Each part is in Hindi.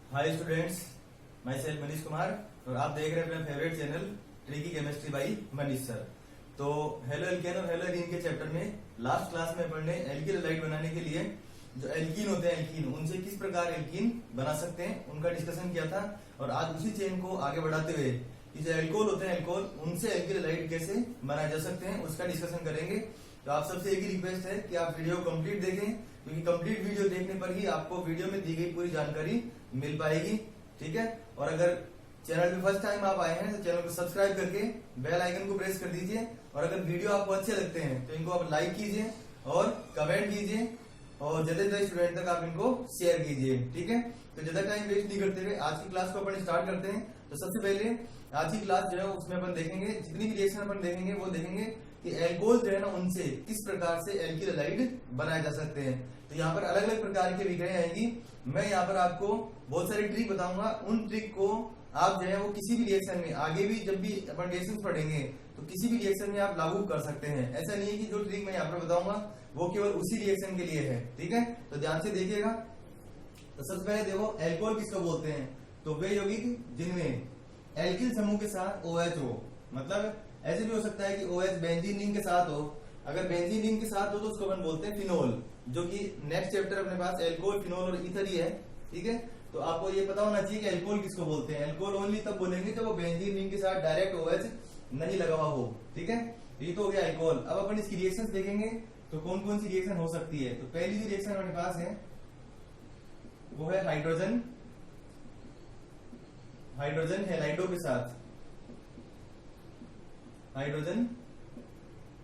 Hi students, my self Manish Kumar और आप देख रहे हैं अपना favourite channel tricky chemistry by Manish sir. तो हेलो एल्केन और हेलो एल्कीन के चैप्टर में लास्ट क्लास में पढ़ने एल्किल हैलाइड बनाने के लिए जो एल्कीन होते हैं एल्कीन उनसे किस प्रकार एल्कीन बना सकते हैं उनका डिस्कशन किया था। और आज उसी चेन को आगे बढ़ाते हुए कि जो एल्कोहल होते हैं एल्कोहल उनसे एल्किल हैलाइड कैसे बनाए जा सकते हैं उसका डिस्कशन करेंगे। तो आप सबसे एक ही रिक्वेस्ट है कि आप वीडियो कंप्लीट देखें, क्योंकि कंप्लीट वीडियो देखने पर ही आपको वीडियो में दी गई पूरी जानकारी मिल पाएगी। ठीक है, और अगर चैनल पे फर्स्ट टाइम आप आए हैं तो चैनल को सब्सक्राइब करके बेल आइकन को प्रेस कर दीजिए। और अगर वीडियो आपको अच्छे लगते हैं तो इनको आप लाइक कीजिए और कमेंट कीजिए और ज्यादा से ज्यादा स्टूडेंट तक आप इनको शेयर कीजिए। ठीक है, तो ज्यादा टाइम वेस्ट नहीं करते हुए आज की क्लास को अपन स्टार्ट करते हैं। तो सबसे पहले आज की क्लास जो है उसमें अपन देखेंगे, जितनी भी रिएक्शन अपन देखेंगे वो देखेंगे कि एल्कोहल जो है ना उनसे किस प्रकार से एल्किल हैलाइड बनाए जा सकते हैं। तो यहाँ पर अलग अलग प्रकार की विक्रियाएं आएंगी। मैं यहाँ पर आपको बहुत सारी ट्रिक बताऊंगा, उन ट्रिक को आप जो है वो किसी भी रिएक्शन में आगे भी जब भी अपन रिएक्शन पढ़ेंगे तो किसी भी रिएक्शन में आप लागू कर सकते हैं। ऐसा नहीं है कि जो ट्रिक मैं यहाँ पर बताऊंगा वो केवल उसी रिएक्शन के लिए है। ठीक है, तो ध्यान से देखिएगा। तो सबसे पहले देखो एल्कोहल किसको बोलते हैं, तो वे यौगिक जिनमें एल्किल समूह के साथ OH हो, मतलब ऐसे भी हो सकता है कि OH बेंजीन रिंग के साथ हो। अगर बेंजीन रिंग के साथ हो तो उसको अपन बोलते हैं फिनोल, जो कि नेक्स्ट चैप्टर अपने पास एल्कोहल, फिनोल और ईथर ही है। ठीक है, तो आपको ये पता होना चाहिए कि एल्कोहल किसको बोलते हैं। एल्कोहल ओनली तब बोलेंगे जब वो बेंजीन रिंग के साथ डायरेक्ट OH नहीं लगा हुआ हो। ठीक है, ये तो हो गया एल्कोहल। अब अपन इसकी रिएक्शन देखेंगे तो कौन कौन सी रिएक्शन हो सकती है। तो पहली जो रिएक्शन हमारे पास है वो है हाइड्रोजन हैलाइडो के साथ। हाइड्रोजन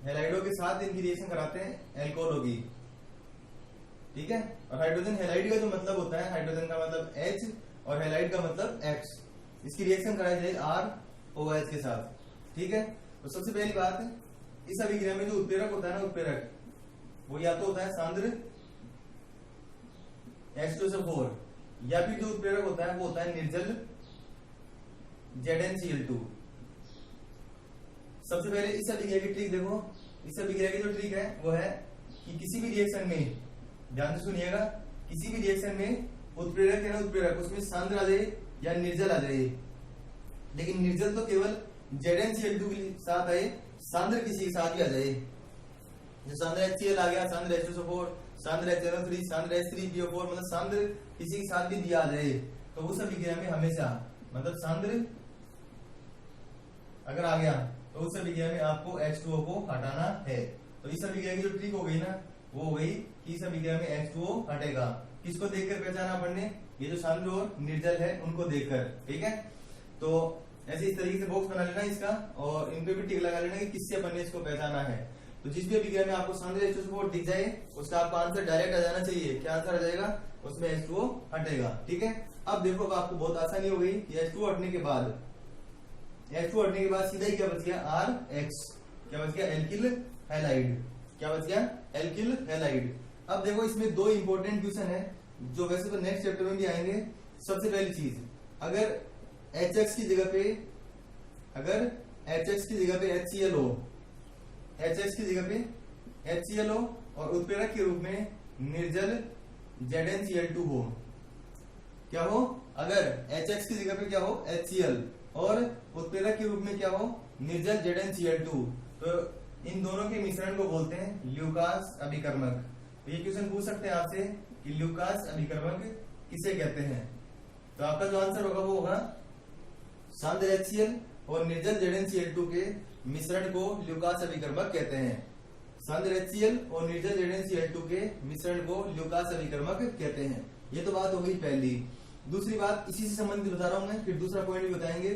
हैलाइडो के साथ इनकी रिएक्शन कराते हैं एल्कोहल होगी। ठीक है, और हाइड्रोजन हैलाइड का जो मतलब होता है, हाइड्रोजन का मतलब H और हैलाइड का मतलब X, इसकी रिएक्शन कराई जाए ROH के साथ। ठीक है, तो सबसे पहली बात है इस अभिक्रिया में जो उत्प्रेरक होता है ना, उत्प्रेरक वो या तो होता है सांद्र H2SO4 या फिर जो उत्प्रेरक होता है वो होता है निर्जल ZnCl2। सबसे पहले इस अभिक्रिया की ट्रिक देखो। इस अभिक्रिया की जो ट्रिक है वो है कि किसी भी रिएक्शन में, ध्यान से सुनिएगा, किसी भी रिएक्शन में उत्प्रेरक है ना, उत्प्रेरक उसमें सांद्र आ जाए या निर्जल आ जाए। लेकिन निर्जल तो केवल ZnCl2 के साथ आए, सांद्र किसी के साथ भी आ जाए। जो सांद्र HCl आ गया, सांद्र H2SO4, सांद्र HNO3, सांद्र H3PO4, मतलब सांद्र किसी के साथ भी दिया आ जाए तो उस अभिक्रिया में हमेशा, मतलब सांद्र अगर आ गया तो उस अभिक्रिया में आपको H2O को हटाना है। तो इस अभिक्रिया की जो ट्रिक हो गई ना वो हो गई कि इस अभिक्रिया में H2O हटेगा। किसको देखकर पहचाना अपन ने, ये जो सांद्र और निर्जल है उनको देखकर। ठीक है, तो ऐसे इस तरीके से बॉक्स बना लेना इसका और इन पे भी टिक लगा लेना कि किससे अपन ने इसको पहचाना है। तो जिस भी अभिक्रिया में आपको सांद्र H2SO4 दिख जाए उसका आपका आंसर डायरेक्ट आ जाना चाहिए। क्या आंसर आ जाएगा, उसमें H2O हटेगा। ठीक है, अब देखो आपको बहुत आसानी हो गई कि H2O हटने के बाद सीधा ही क्या बच गया, RX, क्या बच गया, एल्किल हैलाइड। क्या बच गया, एल्किल हैलाइड। अब देखो इसमें दो इंपॉर्टेंट क्वेश्चन है जो वैसे तो नेक्स्ट चैप्टर में भी आएंगे। सबसे पहली चीज, अगर HX की जगह पे HCl हो, HX की जगह पे HCl हो और उत्प्रेरक के रूप में निर्जल ZnCl2 हो। क्या हो, अगर HX की जगह पे क्या हो, HCl और उत्प्रेरक के रूप में क्या हो, निर्जल ZnCl2, तो इन दोनों के मिश्रण को बोलते हैं ल्यूकास अभिकर्मक। तो ये क्वेश्चन पूछ सकते हैं आपसे कि ल्यूकास अभिकर्मक किसे कहते हैं। तो आपका जो आंसर होगा वो होगा सांद्र HCl और निर्जल ZnCl2 के मिश्रण को ल्यूकास अभिकर्मक कहते हैं। सांद्र HCl और निर्जल ZnCl2 के मिश्रण को ल्यूकास अभिकर्मक कहते हैं। ये तो बात हो गई पहली। दूसरी बात इसी से संबंधित बता रहा हूं मैं, फिर दूसरा पॉइंट भी बताएंगे।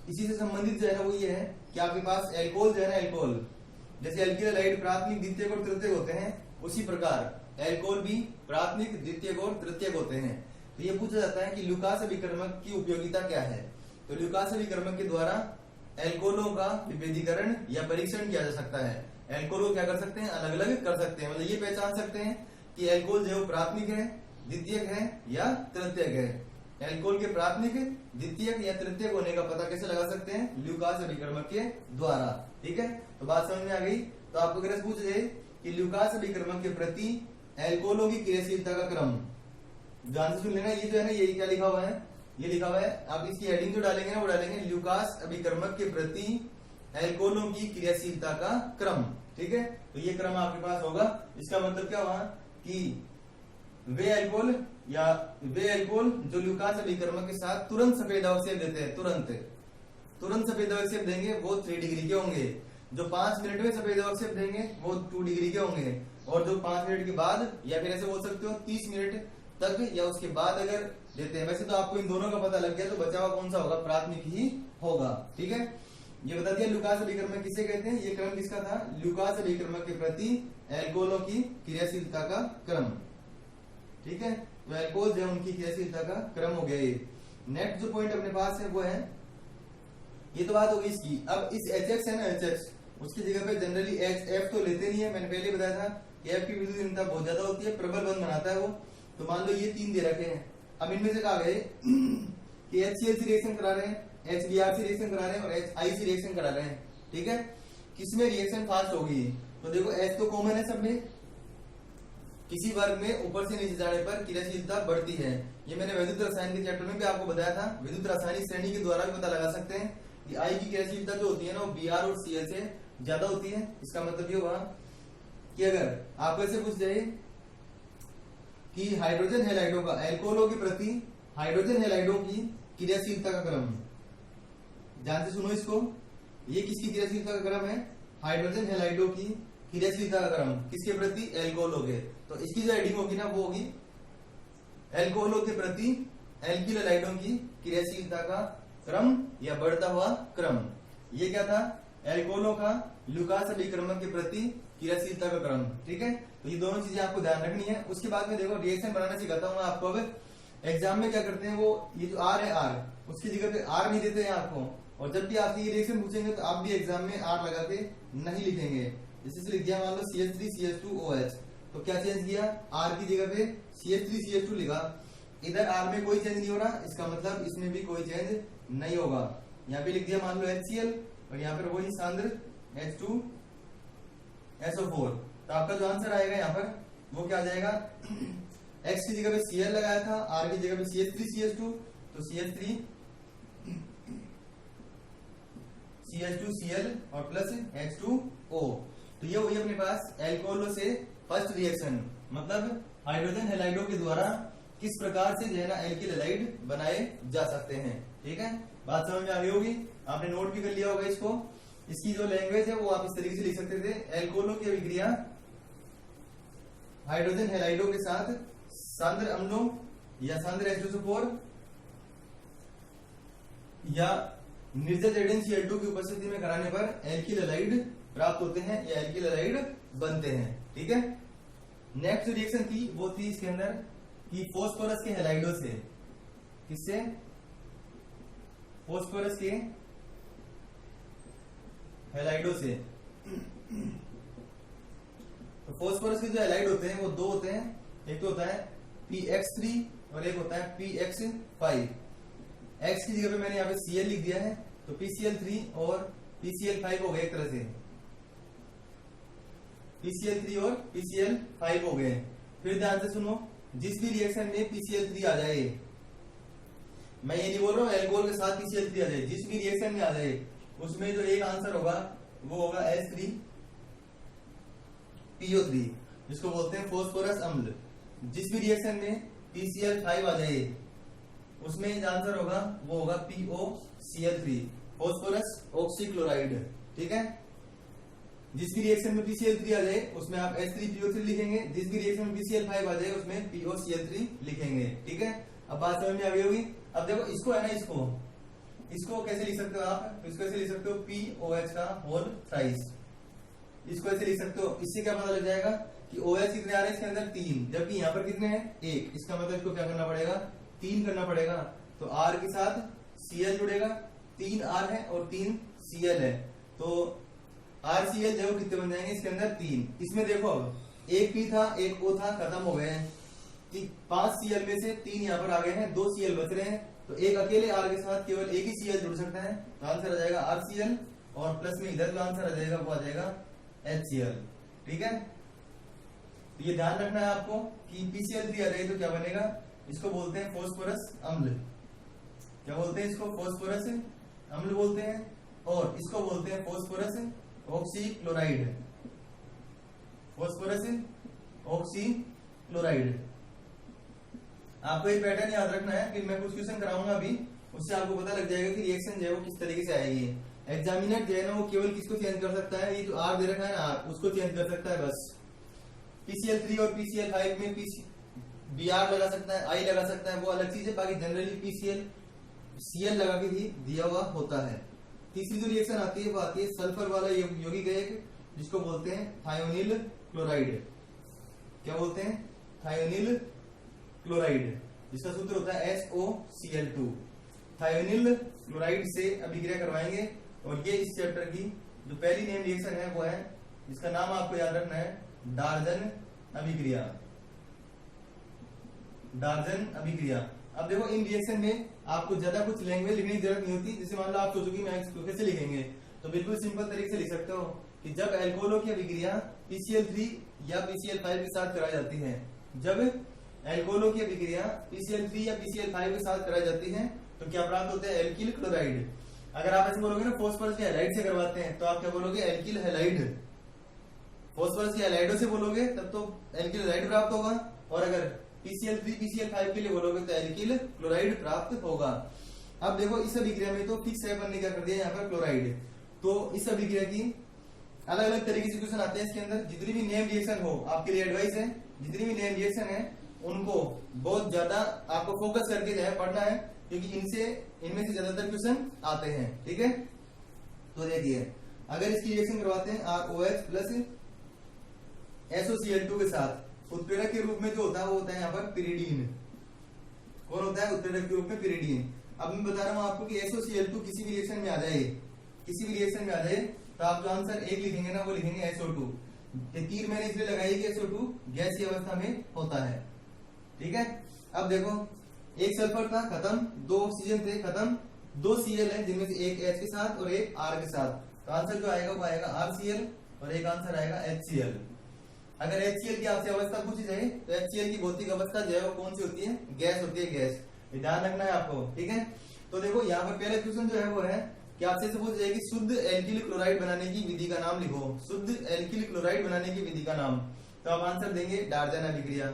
इसी से संबंधित जो है ना वो ये है कि आपके पास एल्कोहल जो है ना, एल्कोहल जैसे एल्किल हैलाइड प्राथमिक, द्वितीयक और तृतीयक होते हैं, उसी प्रकार एल्कोहल भी प्राथमिक, द्वितीयक और तृतीयक होते हैं। तो ये पूछा जाता है कि ल्यूकास अभिकर्मक की उपयोगिता क्या है। तो ल्यूकास अभिकर्मक के द्वारा एल्कोहलों का विभेदीकरण या परीक्षण किया जा सकता है। एल्कोहल को क्या कर सकते हैं, अलग अलग कर सकते हैं, मतलब ये पहचान सकते हैं कि एल्कोहल जो प्राथमिक है, द्वितीयक है या तृतीयक है। एल्कोहल के प्राथमिक, द्वितीयक या तृतीयक होने का पता कैसे लगा सकते हैं, ल्यूकास अभिकर्मक के द्वारा। ठीक है, तो बात समझ में आ गई। तो आपको अगर पूछ जाए कि ल्यूकास अभिकर्मक के प्रति एल्कोहलों की क्रियाशीलता का क्रम, ध्यान से सुन लेना, ये जो है ना, ये क्या लिखा हुआ है, ये लिखा हुआ है, आप इसकी हेडिंग जो डालेंगे ना वो डालेंगे ल्यूकास अभिकर्मक के प्रति एल्कोहलों की क्रियाशीलता का क्रम। ठीक है, तो ये क्रम आपके पास होगा। इसका मतलब क्या हुआ कि वे एल्कोहल जो ल्यूकास अभिकर्मक के साथ तुरंत सफेद अवक्षेप देते हैं, तुरंत सफेद अवक्षेप देंगे वो 3 डिग्री के होंगे। जो 5 मिनट में सफेद अवक्षेप देंगे वो 2 डिग्री के होंगे, और जो 5 मिनट के बाद, या फिर ऐसे बोल सकते हो 30 मिनट तक या उसके बाद अगर देते हैं। वैसे तो आपको इन दोनों का पता लग गया, तो बचा हुआ कौन सा होगा, प्राथमिक ही होगा। ठीक है, ये बता दिया ल्यूकास अभिकर्मक किसे कहते हैं। ये क्रम किसका था, ल्यूकास अभिकर्मक के प्रति एल्कोहलों की क्रियाशीलता का क्रम। ठीक है, तो एल्कोहल जो है उनकी क्रियाशीलता का क्रम हो गया ये। नेक्स्ट जो पॉइंट अपने पास है वो है, ये तो बात होगी इसकी। अब इस HX है ना, HX उसकी जगह पे जनरली HF तो लेते नहीं है। मैंने पहले बताया था कि F की विद्युत बहुत ज्यादा होती है, प्रबल बंध बनाता है वो। तो मान लो ये 3 दे रखे हैं, अब इनमें से कहा गए कि HCl से रिएक्शन करा रहे हैं, HBr से रिएक्शन करा रहे हैं और HI से रिएक्शन करा रहे हैं। ठीक है, किसमें रिएक्शन फास्ट होगी, तो देखो H तो कॉमन है सब में, किसी वर्ग में ऊपर से नीचे जाने पर क्रियाशीलता बढ़ती है। ये मैंने विद्युत रसायन के चैप्टर में भी आपको बताया था। विद्युत रासायनिक श्रेणी के द्वारा भी पता लगा सकते हैं कि I की क्रियाशीलता जो होती है ना वो Br और Cl से ज्यादा होती है। इसका मतलब ये हुआ कि अगर आपको ऐसे पूछ जाए कि हाइड्रोजन हैलाइडों का एल्कोहलों के प्रति हाइड्रोजन हैलाइडों की क्रियाशीलता का क्रम, ध्यान से सुनो इसको, ये किसकी क्रियाशीलता का क्रम है, हाइड्रोजन हैलाइडों की क्रियाशीलता का क्रम किसके प्रति, एल्कोहलों के। तो इसकी जो हेडिंग होगी ना वो होगी एल्कोहलों के प्रति एल्किल हैलाइडों की क्रियाशीलता का क्रम या बढ़ता हुआ क्रम। ये क्या था, एल्कोहलों का ल्यूकास अभिकर्मक के प्रति क्रियाशीलता का क्रम। ठीक है, तो ये दोनों चीजें आपको ध्यान रखनी है। उसके बाद में देखो रिएक्शन बनाना सिखाता हूँ आपको। अब एग्जाम में क्या करते हैं, वो ये जो R है R उसकी जगह पे R नहीं देते हैं आपको, और जब भी आपसे ये रिएक्शन पूछेंगे तो आप भी एग्जाम में R लगा के नहीं लिखेंगे। जैसे लिख दिया मान लो CH3CH2OH, तो क्या चेंज किया, R की जगह पे CH3CH2 लिखा। इधर R में कोई चेंज नहीं हो रहा, इसका मतलब इसमें भी कोई चेंज नहीं होगा। यहाँ पे लिख दिया मान लो HCl और यहाँ पर वही सांद्र H2SO4। तो आपका जो आंसर आएगा यहाँ पर वो क्या आ जाएगा, X की जगह पे Cl लगाया था, R की जगह पे CH3CH2, तो CH3CH2Cl और प्लस H2O। तो ये वही अपने पास एल्कोहलों से फर्स्ट रिएक्शन, मतलब हाइड्रोजन हैलाइडों के द्वारा किस प्रकार से जो है ना एल्किल हैलाइड बनाए जा सकते हैं। ठीक है, बात समझ में आ गई होगी, आपने नोट भी कर लिया होगा इसको। इसकी जो लैंग्वेज है वो आप इस तरीके से लिख सकते थे, एल्कोहलों की अभिक्रिया हाइड्रोजन हैलाइडों के साथ सांद्र अम्लों या सांद्र H2SO4 या निर्जल ZnCl2 की उपस्थिति में कराने पर एल्किल हैलाइड प्राप्त होते हैं या एल्किल हैलाइड बनते हैं। ठीक है, नेक्स्ट रिएक्शन थी वो थी इसके अंदर कि फास्फोरस के हैलाइडों से, किससे, फास्फोरस के हैलाइडों से। तो फास्फोरस के जो हैलाइड होते हैं वो दो होते हैं, एक तो होता है PX3 और एक होता है PX5। X की जगह पे मैंने यहाँ पे Cl लिख दिया है, तो PCl3 और PCl5 हो गए, एक तरह से PCl3 और PCl5 हो गए। फिर ध्यान से सुनो, जिस भी रिएक्शन में PCl3 आ जाए, मैं ये नहीं बोल रहा हूँ एल्कोहल के साथ PCl3 आ जाए, जिस भी रिएक्शन में आ जाए उसमें जो एक आंसर होगा वो होगा H3PO3, जिसको बोलते हैं फास्फोरस अम्ल। जिस भी रिएक्शन में PCl5 आ जाए उसमें आंसर होगा वो होगा POCl3, फास्फोरस ऑक्सीक्लोराइड। ठीक है, जिस भी रिएक्शन में PCl3 आ जाए उसमें आप H3PO3 लिखेंगे, जिस भी रिएक्शन में PCl5 आ जाए उसमें POCl3 लिखेंगे। ठीक है, अब बात समझ में आ गई होगी। अब देखो इसको है ना, इसको कैसे लिख सकते हो आप, इसको ऐसे लिख सकते हो POH का होल थ्राइस, इसको ऐसे लिख सकते हो। इससे क्या पता लग जाएगा कि OH कितने आ रहे हैं इसके अंदर 3, जबकि यहाँ पर कितने हैं 1। इसका मतलब इसको क्या करना पड़ेगा, 3 करना पड़ेगा। तो R के साथ Cl जुड़ेगा, 3 R है और 3 Cl है, तो RCl जो कितने बन जाएंगे इसके अंदर 3। इसमें देखो अब एक P था एक O था, खत्म हो गए हैं। 5 Cl में से 3 यहाँ पर आ गए हैं, 2 Cl बच रहे हैं, तो एक अकेले R के साथ केवल एक ही Cl जुड़ सकता है, तो आंसर आ जाएगा RCl और प्लस में इधर जो आंसर आ जाएगा वो आ जाएगा HCl। ठीक है, तो ये ध्यान रखना है आपको कि PCl3 आ जाए तो क्या बनेगा, इसको बोलते हैं फास्फोरस अम्ल। क्या बोलते हैं इसको? फास्फोरस अम्ल बोलते हैं। और इसको बोलते हैं फास्फोरस ऑक्सीक्लोराइड। Phosphorus oxychloride. आपको एक पैटर्न याद रखना है कि मैं कुछ क्वेश्चन कराऊंगा अभी, उससे आपको पता लग जाएगा कि रिएक्शन जो है वो किस तरीके से आएगी। एग्जामिनर जो है ना वो केवल किसको चेंज कर सकता है? ये जो आर दे रखा है ना आर, उसको चेंज कर सकता है बस। PCl3 और PCl5 में Br लगा सकता है, I लगा सकता है, वो अलग चीज है। बाकी जनरली PCl Cl लगा के ही दिया हुआ होता है। तीसरी जो रिएक्शन आती है वो आती है सल्फर वाला यौगिक है एक, जिसको बोलते हैं थायोनिल क्लोराइड। क्या बोलते हैं? थायोनिल क्लोराइड, जिसका सूत्र होता है SOCl2। थायोनिल क्लोराइड से अभिक्रिया करवाएंगे और ये इस चैप्टर की जो पहली नेम रिएक्शन है वो है, जिसका नाम आपको याद रखना है डार्जन अभिक्रिया। डार्जन अभिक्रिया। अब देखो इन रिएक्शन में आपको ज्यादा कुछ लैंग्वेज लिखने की जरूरत नहीं होती। जैसे मान लो आप सोचो कि मैं इसको कैसे लिखेंगे, तो बिल्कुल सिंपल तरीके से लिख सकते हो कि जब एल्कोहलों की अभिक्रिया PCl3 या PCl5 के साथ कराई जाती है, जब एल्कोहलों की अभिक्रिया PCl3 या PCl5 के साथ कराई जाती है तो क्या प्राप्त होता है? Alkyl chloride. अगर आप ऐसे बोलोगे ना फास्फोरस के हैलाइड से करवाते हैं, तो आप क्या बोलोगे? Alkyl halide. फास्फोरस के हैलाइडों से बोलोगे तब तो एल्किल हैलाइड प्राप्त होगा, और अगर PCl3 PCl5 के लिए बोलोगे तो एल्किल क्लोराइड प्राप्त होगा। अब देखो इस अभिक्रिया में तो फिक्स है, अपन ने क्या कर दिया यहाँ पर क्लोराइड। तो इस अभिक्रिया की अलग अलग तरीके से क्वेश्चन आते हैं इसके अंदर। जितनी भी नेम रिएक्शन हो, आपके लिए एडवाइस है, जितनी भी नेम रिएक्शन है उनको बहुत ज्यादा आपको फोकस करके जो है पढ़ना है, क्योंकि इनमें से ज्यादातर क्वेश्चन आते हैं। ठीक है, तो देखिए अगर इसकी रिएक्शन करवाते हैं ROH प्लस SOCl2 के साथ, उत्प्रेरक के रूप में जो होता है वो होता है यहाँ पर पिरिडीन। कौन होता है उत्प्रेरक के रूप में? पिरिडीन। अब मैं बता रहा हूँ आपको कि SOCl2 किसी भी रिएक्शन में आ जाए, किसी भी रिएक्शन में आ जाए, तो आप जो आंसर एक लिखेंगे ना वो लिखेंगे SO2। तीर मैंने इसलिए लगाई कि SO2 गैसीय अवस्था में होता है। ठीक है, अब देखो एक सल्फर था खत्म, 2 ऑक्सीजन थे खत्म, 2 Cl है जिनमें से एक H के साथ और एक R के साथ। तो आंसर जो आएगा वो आएगा RCl और एक आंसर आएगा HCl। अगर HCl की आपसे अवस्था पूछी जाए तो HCl की भौतिक अवस्था जो है वो कौन सी होती है? गैस होती है, गैस। ये ध्यान रखना है आपको। ठीक है, तो देखो यहाँ पर पहला क्वेश्चन जो है वो है कि आपसे पूछ जाए कि शुद्ध एल्किल क्लोराइड बनाने की विधि का नाम लिखो। शुद्ध एल्किल क्लोराइड बनाने की विधि का नाम, तो आप आंसर देंगे डार्जन अभिक्रिया।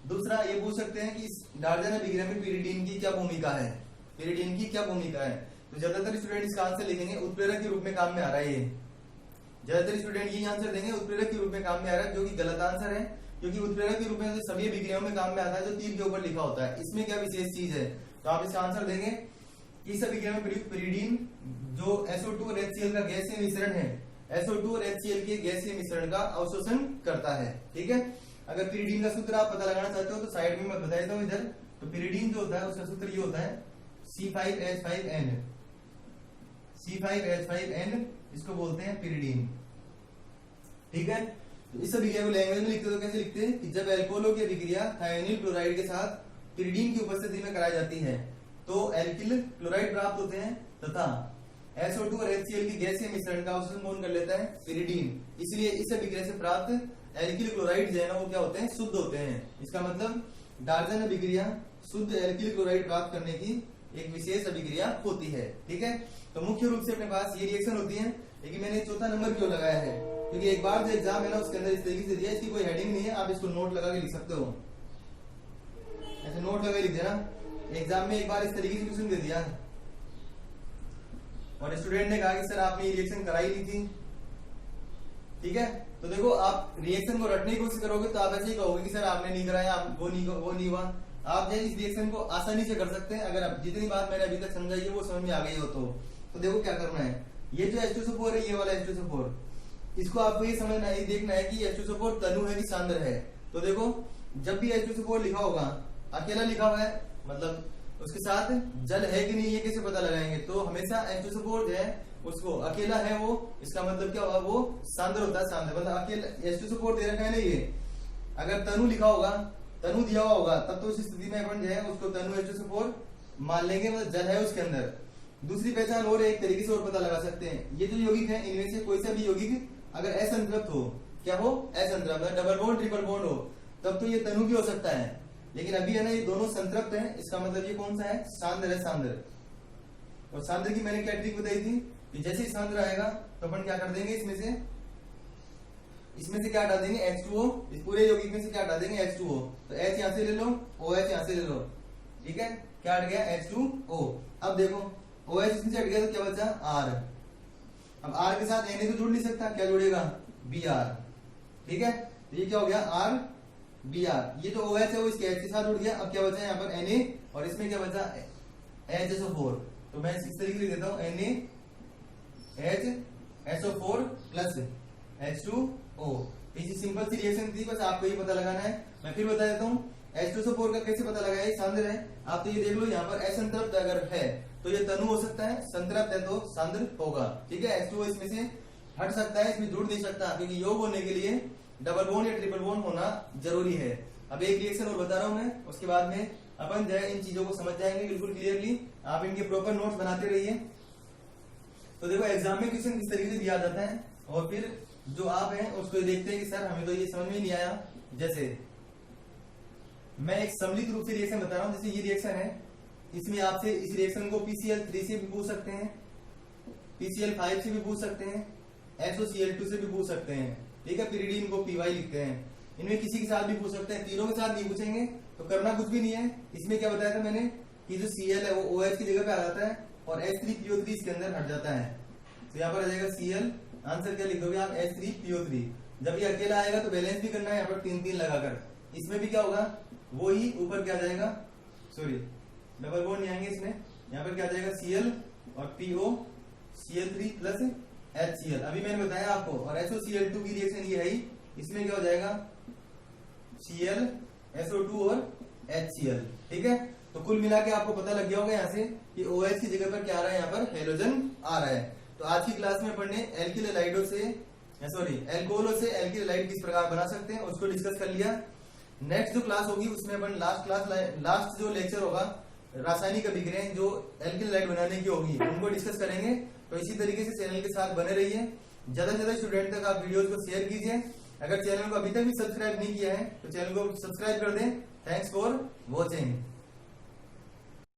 दूसरा ये पूछ सकते हैं कि इस डार्जन अभिक्रिया में पिरिडीन की क्या भूमिका है? पिरिडीन की क्या भूमिका है? तो ज्यादातर स्टूडेंट इसका आंसर लिखेंगे उत्प्रेरक के रूप में काम में आ रहा है। ये ज्यादातर स्टूडेंट यही आंसर देंगे उत्प्रेरक के रूप में काम में आ रहा है, जो कि गलत आंसर है, क्योंकि उत्प्रेरक के रूप में सभी अभिक्रियाओं में काम में आता है जो तीर के ऊपर लिखा होता है। इसमें क्या विशेष चीज है? तो आप इसका आंसर देंगे कि इस अभिक्रिया में प्रयुक्त पिरिडीन जो SO2 और HCl का गैसीय मिश्रण है, SO2 और HCl के गैसीय मिश्रण का अवशोषण करता है। ठीक है, अगर पिरिडीन का सूत्र आप पता लगाना चाहते हो तो साइड में मैं बता देता हूँ इधर। तो पिरिडीन जो होता है उसका सूत्र ये होता है C5H5N। C5H5N इसको बोलते हैं पिरिडीन। ठीक है, तो इस अभिक्रिया को लैंग्वेज में लिखते तो कैसे लिखते हैं कि जब एल्कोहलों की अभिक्रिया थायोनिल क्लोराइड के साथ पिरिडीन की उपस्थिति में कराई जाती है तो एल्किल क्लोराइड प्राप्त होते हैं, तथा SO2 और HCl की गैसीय मिश्रण का अवशोषण कौन कर लेता है? पिरिडीन। इसलिए इस अभिक्रिया से प्राप्त एल्किल क्लोराइड जो है ना वो क्या होते हैं? शुद्ध होते हैं। इसका मतलब डार्जन अभिक्रिया शुद्ध एल्किल क्लोराइड प्राप्त करने की एक विशेष अभिक्रिया होती है। ठीक है, तो मुख्य रूप से अपने पास ये रिएक्शन होती है। लेकिन मैंने चौथा नंबर क्यों लगाया है? क्योंकि एक बार जो एग्जाम है ना उसके अंदर इस तरीके से दिया, इसकी कोई हेडिंग नहीं है, आप इसको नोट लगा के लिख सकते हो। ऐसे नोट लगा लिख देना। एग्जाम में एक बार इस तरीके से क्वेश्चन दे दिया और स्टूडेंट ने कहा कि सर आपने ये रिएक्शन कराई ली थी। ठीक है, तो देखो आप रिएक्शन को रटने की कोशिश करोगे तो आप ऐसे ही कहोगे कि सर आपने नहीं कराया, आप वो नहीं हुआ। आप जो इस रिएक्शन को आसानी से कर सकते हैं अगर आप जितनी बात मैंने अभी तक समझाई है वो समझ में आ गई हो तो देखो क्या करना है। ये जो H2SO4 है, ये वाला H2SO4, इसको आपको ये समझना है, देखना है कि H2SO4 तनु है कि सांद्र है। तो देखो जब भी H2SO4 लिखा होगा, अकेला लिखा हुआ है, मतलब उसके साथ जल है कि नहीं ये कैसे पता लगाएंगे? तो हमेशा H2SO4 जो है उसको अकेला है वो, इसका मतलब क्या होगा? वो सांद्र होता है, सांद्र मतलब अकेला। H2SO4 दे रखा है ना, ये अगर तनु लिखा होगा, तनु दिया हुआ होगा, तब तो उस स्थिति में अपन जो है उसको तनु H2SO4 मान लेंगे, मतलब जल है उसके अंदर। दूसरी पहचान और एक तरीके से और पता लगा सकते हैं, ये जो यौगिक है इनमें से कोई सा भी यौगिक अगर असंतृप्त हो, क्या हो? असंतृप्त, डबल बॉन्ड ट्रिपल बॉन्ड हो, तब तो ये तनु भी हो सकता है। लेकिन अभी है ना ये दोनों संतृप्त हैं, इसका मतलब ये कौन सा है, सांद्र है, सांद्र। और सांद्र की मैंने क्या ट्रिक बताई थी कि जैसे ही सांद्र आएगा तो अपन क्या कर देंगे, इसमें से क्या हटा देंगे, H2O, इस पूरे यौगिक में से क्या हटा देंगे, H2O। तो H यहां से ले लो, OH यहां से ले लो, ठीक है, क्या हट गया, H2O। अब देखो OH इसमें से हट गया तो क्या बचा, R। अब R के साथ Na तो जुड़ नहीं सकता, क्या जुड़ेगा, Br, ठीक है। तो ये क्या हो गया, RBr। ये जो OH है वो इसके H के साथ जुड़ गया। अब क्या बचा यहाँ पर Na, और इसमें क्या बचा, HSO4। तो मैं इस तरीके से देता हूं, NaHSO4 प्लस H2O। इसी सिंपल सी रिएक्शन थी, बस आपको ये पता लगाना है। मैं फिर बता देता हूँ H2SO4 का कैसे पता लगाया, सांद्र है। आप तो ये देख लो यहाँ पर असंतृप्त अगर है तो ये तनु हो सकता है, संतृप्त है तो सांद्र होगा, ठीक है। H2O इसमें से हट सकता है, इसमें जुड़ नहीं सकता, क्योंकि योग होने के लिए डबल बोन या ट्रिपल बोन होना जरूरी है। अब एक रिएक्शन और बता रहा हूं मैं, उसके बाद में अपन जो है इन चीजों को समझ जाएंगे बिल्कुल क्लियरली। आप इनके प्रॉपर नोट्स बनाते रहिए। तो देखो एग्जाम में क्वेश्चन किस तरीके से दिया जाता है, और फिर जो आप हैं उसको देखते हैं कि सर हमें तो ये समझ में ही नहीं आया। जैसे मैं एक सम्मिलित रूप से रिएक्शन बता रहा हूं, जैसे ये रिएक्शन है, इसमें आपसे इस रिएक्शन को PCl3 से भी पूछ सकते हैं, PCl5 से भी पूछ सकते हैं, SOCl2 से भी पूछ सकते हैं, ठीक है। पिरिडीन को PY लिखते हैं। इनमें किसी के साथ भी पूछ सकते हैं, तीनों के साथ नहीं पूछेंगे तो करना कुछ भी नहीं है। इसमें क्या बताया था मैंने कि जो Cl है वो OH की जगह पे आ जाता है और H3PO3 इसके अंदर हट जाता है। तो यहाँ पर आ जाएगा Cl, आंसर क्या लिखोगे आप, H3PO3। जब ये अकेला आएगा तो बैलेंस भी करना है यहाँ पर 3-3 लगाकर। इसमें भी क्या होगा, वो ही ऊपर क्या जाएगा, सॉरी डबल बॉन्ड नहीं आएंगे इसमें, यहाँ पर क्या जाएगा Cl और PO Cl3 प्लस HCl। अभी मैंने बताया आपको। और SOCl2 की रिएक्शन ये है ही, इसमें क्या हो जाएगा Cl SO2 और HCl, ठीक है। तो कुल मिला के आपको पता लग गया होगा यहाँ से कि OH की जगह पर क्या आ रहा है, यहाँ पर हेलोजन आ रहा है। तो आज की क्लास में पढ़ने एल्किल हैलाइडों से एल्कोहलों से एल्किल हैलाइड किस प्रकार बना सकते हैं उसको डिस्कस कर लिया। नेक्स्ट जो क्लास होगी उसमें अपन लास्ट जो लेक्चर होगा रासायनिक अभिक्रियाएं जो एल्किल हैलाइड बनाने की होगी उनको डिस्कस करेंगे। तो इसी तरीके से चैनल के साथ बने रहिए। ज्यादा से ज्यादा स्टूडेंट तक आप वीडियोस को शेयर कीजिए। अगर चैनल को अभी तक भी सब्सक्राइब नहीं किया है तो चैनल को सब्सक्राइब कर दें। Thanks for watching.